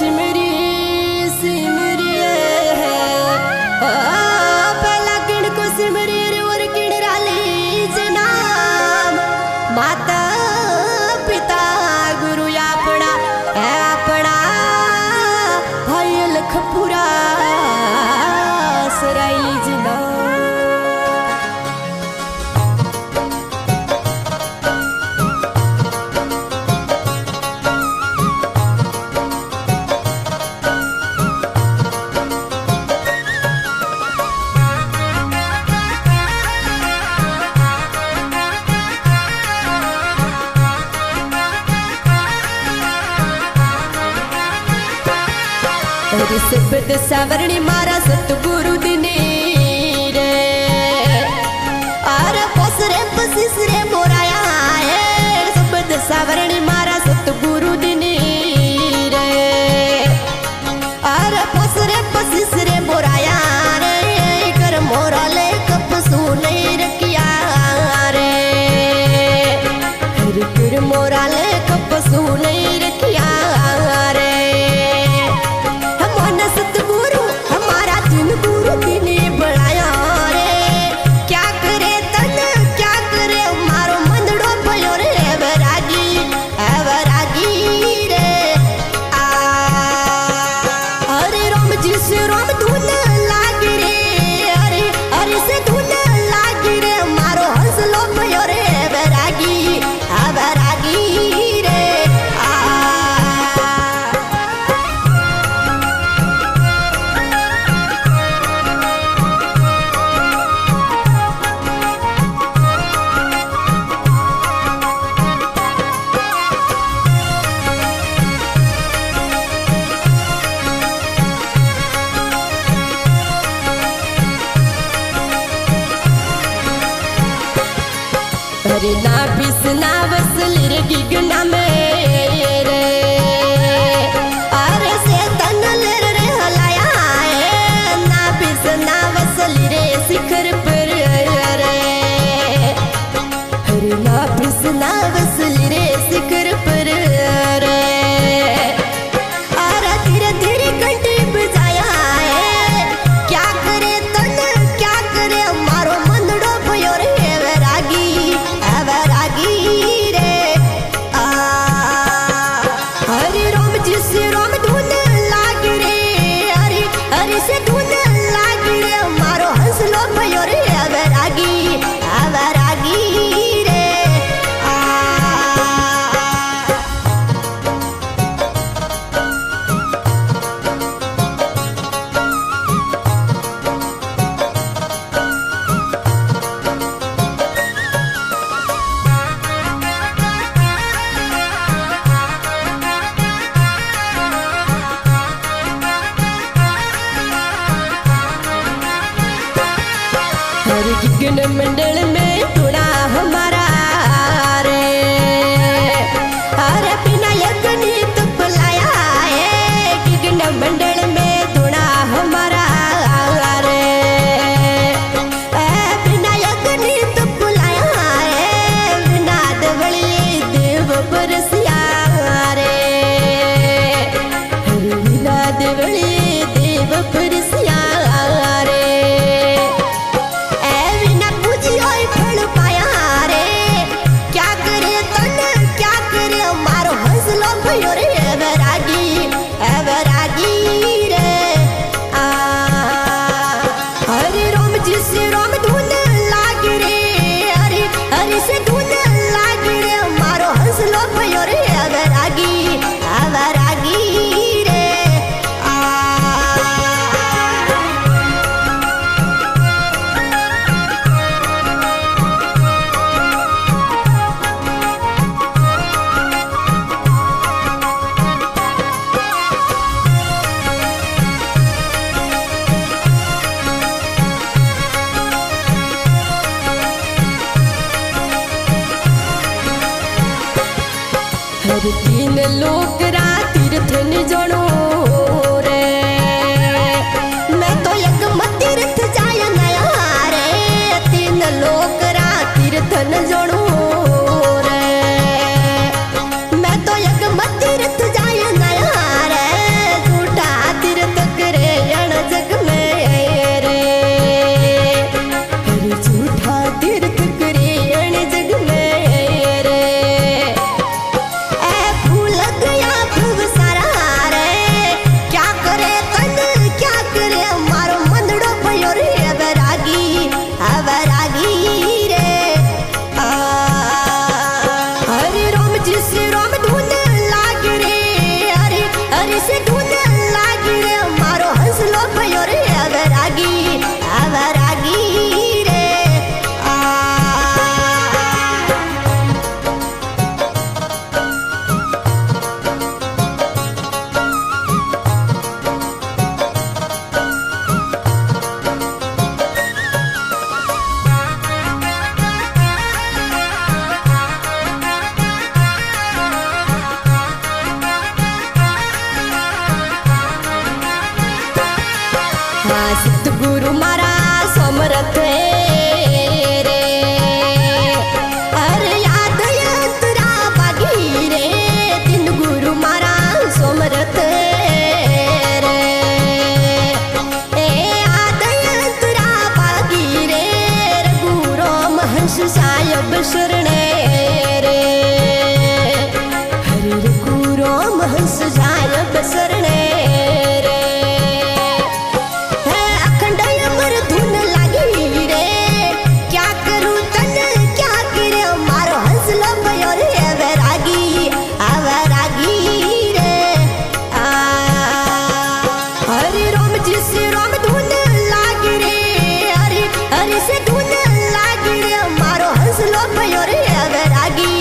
सिमरी सिमरी पहला किण को सिमरी और किण राली जनाम माता पिता गुरु अपना है अपना भाई लखपुरा सराई जना सबद सावरणी मारा सतगुरु दिने रे आर पसरे पसिसरे मोराया है सबद सावरणी मारा सतगुरु दिने रे आर पसरे पसिसरे मोराया रे कर मोरा ले कपसू नहीं रखिया रे हर कर मोरा ले कपसू नहीं रखिया रे ना बिसना वसली रे गिगना में रे अरे से तनल रे हलाया है ना बिसना वसली रे शिखर पर रे अरे ना बिसना वसली रे शिखर पर रे अरे धीरे धीरे घंटी बजाया है क्या करे तन क्या करे मारो मंदड़ो भयो रे वैरागी गिगन मंडल में थोड़ा हमारा रे अरे बिना यज्ञ तो बुलाया है गिगन मंडल में थोड़ा हमारा रे बिना यज्ञ तो बुलाया है बिना दवली देव परसिया रे बिना दवली देव परसिया रे तीन लोग तीर्थ जणो रे मैं तो एक तीर्थ जाय नया रे तीन लोग तीर्थ जणो रे मैं तो एक तीर्थ जाय नया रे हंस साहेब शरणे रे हरि रघुराम हंस साहेब शरणे रे अखंड अमर धुन लागी रे क्या करूं तन क्या करे मारो हंसलो भयो रे वैरागी रे हरि राम जी से राम धुन लागी रे हरि हरि से धुन लागी रे मारो हंसलो भयो रे वैरागी